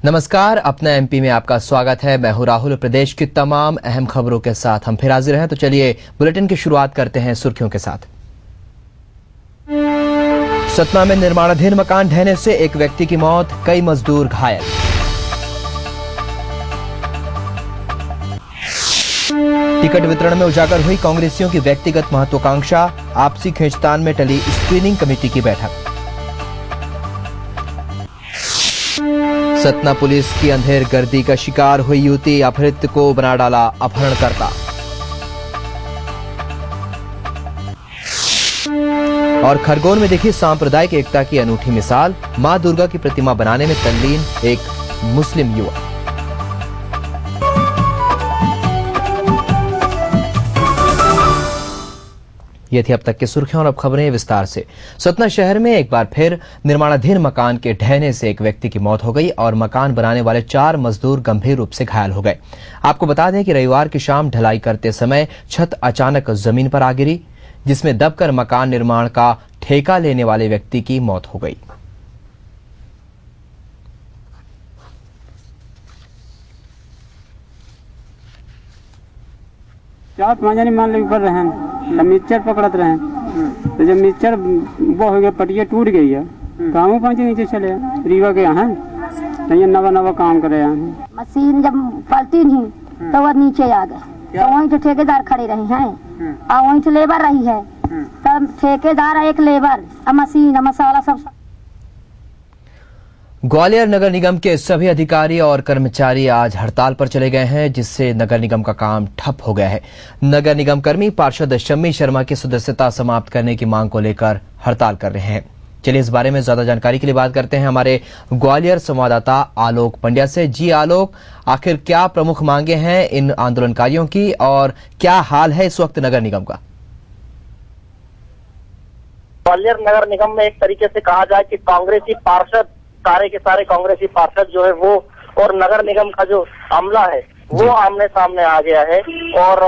नमस्कार, अपना एमपी में आपका स्वागत है। मैं हूं राहुल। प्रदेश की तमाम अहम खबरों के साथ हम फिर हाजिर हैं। तो चलिए बुलेटिन की शुरुआत करते हैं सुर्खियों के साथ। सतना में निर्माणाधीन मकान ढहने से एक व्यक्ति की मौत, कई मजदूर घायल। टिकट वितरण में उजागर हुई कांग्रेसियों की व्यक्तिगत महत्वाकांक्षा, आपसी खींचतान में टली स्क्रीनिंग कमेटी की बैठक। सतना पुलिस की अंधेर गर्दी का शिकार हुई युवती, अपहृत को बना डाला अपहरणकर्ता। और खरगोन में देखी सांप्रदायिक एकता की अनूठी मिसाल, मां दुर्गा की प्रतिमा बनाने में तल्लीन एक मुस्लिम युवक। ये थी अब तक की सुर्खियां और अब खबरें विस्तार से। सतना शहर में एक बार फिर निर्माणाधीन मकान के ढहने से एक व्यक्ति की मौत हो गई और मकान बनाने वाले 4 मजदूर गंभीर रूप से घायल हो गए। आपको बता दें कि रविवार की शाम ढलाई करते समय छत अचानक जमीन पर आ गिरी, जिसमें दबकर मकान निर्माण का ठेका लेने वाले व्यक्ति की मौत हो गई। चार पांच मान ले ऊपर रहे मिक्सचर पकड़त रहे, तो जब मिक्सचर वो हो गया, पटिया टूट गई है, कामों पांच नीचे चले रीवा के यहाँ नहीं नवा नवा काम करे यहाँ। मशीन जब पलटी नहीं तो वह नीचे आ गए, तो वहीं तो ठेकेदार खड़े रहे हैं और वहीं तो लेबर रही है, तब ठेकेदार एक लेबर मशीन मसाला सब। ग्वालियर नगर निगम के सभी अधिकारी और कर्मचारी आज हड़ताल पर चले गए हैं, जिससे नगर निगम का काम ठप हो गया है। नगर निगम कर्मी पार्षद शम्मी शर्मा की सदस्यता समाप्त करने की मांग को लेकर हड़ताल कर रहे हैं। चलिए इस बारे में ज्यादा जानकारी के लिए बात करते हैं हमारे ग्वालियर संवाददाता आलोक पंड्या से। जी आलोक, आखिर क्या प्रमुख मांगे हैं इन आंदोलनकारियों की और क्या हाल है इस वक्त नगर निगम का? ग्वालियर नगर निगम में एक तरीके से कहा जाए कि कांग्रेसी पार्षद, सारे के सारे कांग्रेसी पार्षद जो है वो और नगर निगम का जो अमला है वो आमने सामने आ गया है। और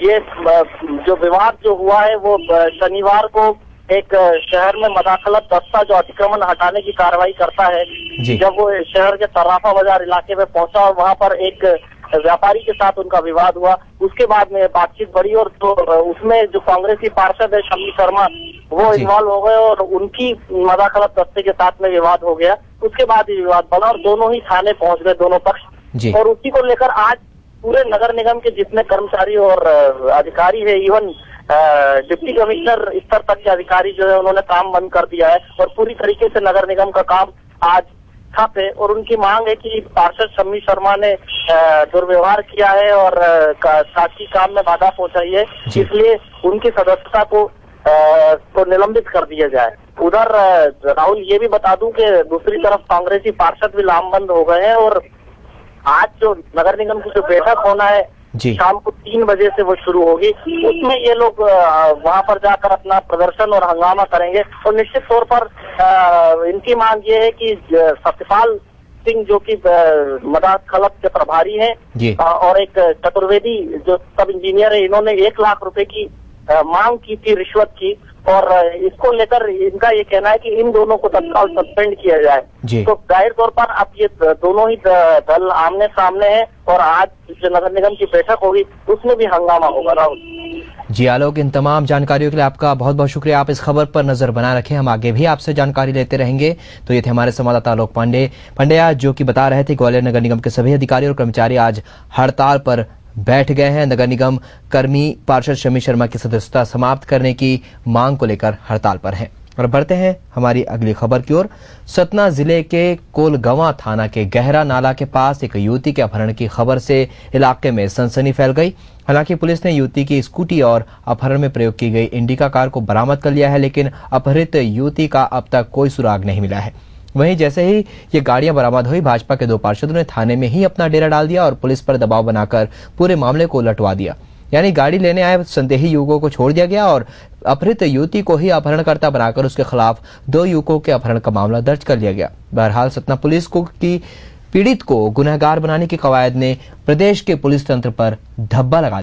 ये जो विवाद जो हुआ है वो शनिवार को एक शहर में मदाखलत दस्ता जो अतिक्रमण हटाने की कार्रवाई करता है, जब वो शहर के सराफा बाजार इलाके में पहुंचा और वहां पर एक व्यापारी के साथ उनका विवाद हुआ। उसके बाद में बातचीत बढ़ी और तो उसमें जो कांग्रेसी पार्षद है शम्मी शर्मा वो इन्वॉल्व हो गए और उनकी मदाखलत दस्ते के साथ में विवाद हो गया। उसके बाद ही विवाद बना और दोनों ही थाने पहुंच गए, दोनों पक्ष। और उसी को लेकर आज पूरे नगर निगम के जितने कर्मचारी और अधिकारी है, इवन डिप्टी कमिश्नर स्तर तक के अधिकारी जो है उन्होंने काम बंद कर दिया है और पूरी तरीके से नगर निगम का काम आज ठप है। और उनकी मांग है कि पार्षद शम्मी शर्मा ने दुर्व्यवहार किया है और शासकीय काम में बाधा पहुंचाई है, इसलिए उनकी सदस्यता को निलंबित कर दिया जाए। उधर राहुल ये भी बता दूं कि दूसरी तरफ कांग्रेसी पार्षद भी लामबंद हो गए हैं और आज जो नगर निगम की जो बैठक होना है शाम को 3 बजे से वो शुरू होगी, उसमें ये लोग वहां पर जाकर अपना प्रदर्शन और हंगामा करेंगे। और निश्चित तौर पर इनकी मांग ये है कि सत्यपाल सिंह जो कि मदाखलत के प्रभारी हैं और एक चतुर्वेदी जो सब इंजीनियर है, इन्होंने 1 लाख रुपए की मांग की थी रिश्वत की और इसको लेकर इनका ये कहना है कि इन दोनों को तत्काल सस्पेंड किया जाए। तो जाहिर तौर पर अब ये दोनों ही दल आमने सामने हैं और आज जो नगर निगम की बैठक होगी उसमें भी हंगामा होगा। राहुल जी आलोक, इन तमाम जानकारियों के लिए आपका बहुत बहुत शुक्रिया। आप इस खबर पर नजर बनाए रखें, हम आगे भी आपसे जानकारी लेते रहेंगे। तो ये थे हमारे संवाददाता आलोक पंड्या जो कि बता रहे थे ग्वालियर नगर निगम के सभी अधिकारी और कर्मचारी आज हड़ताल पर बैठ गए हैं। नगर निगम कर्मी पार्षद शम्मी शर्मा की सदस्यता समाप्त करने की मांग को लेकर हड़ताल पर हैं। और बढ़ते हैं हमारी अगली खबर की ओर। सतना जिले के कोलगवां थाना के गहरा नाला के पास एक युवती के अपहरण की खबर से इलाके में सनसनी फैल गई। हालांकि पुलिस ने युवती की स्कूटी और अपहरण में प्रयोग की गई इंडिका कार को बरामद कर लिया है, लेकिन अपहृत युवती का अब तक कोई सुराग नहीं मिला है। वहीं जैसे ही ये गाड़ियां बरामद हुई, भाजपा के 2 पार्षदों ने थाने में ही अपना डेरा डाल दिया और पुलिस पर दबाव बनाकर पूरे मामले को लटवा दिया। यानी गाड़ी लेने आए संदेही युवकों को छोड़ दिया गया और अपहृत युवती को ही अपहरणकर्ता बनाकर उसके खिलाफ 2 युवकों के अपहरण का मामला दर्ज कर लिया गया। बहरहाल सतना पुलिस को की पीड़ित को गुनहगार बनाने की कवायद ने प्रदेश के पुलिस तंत्र पर धब्बा लगा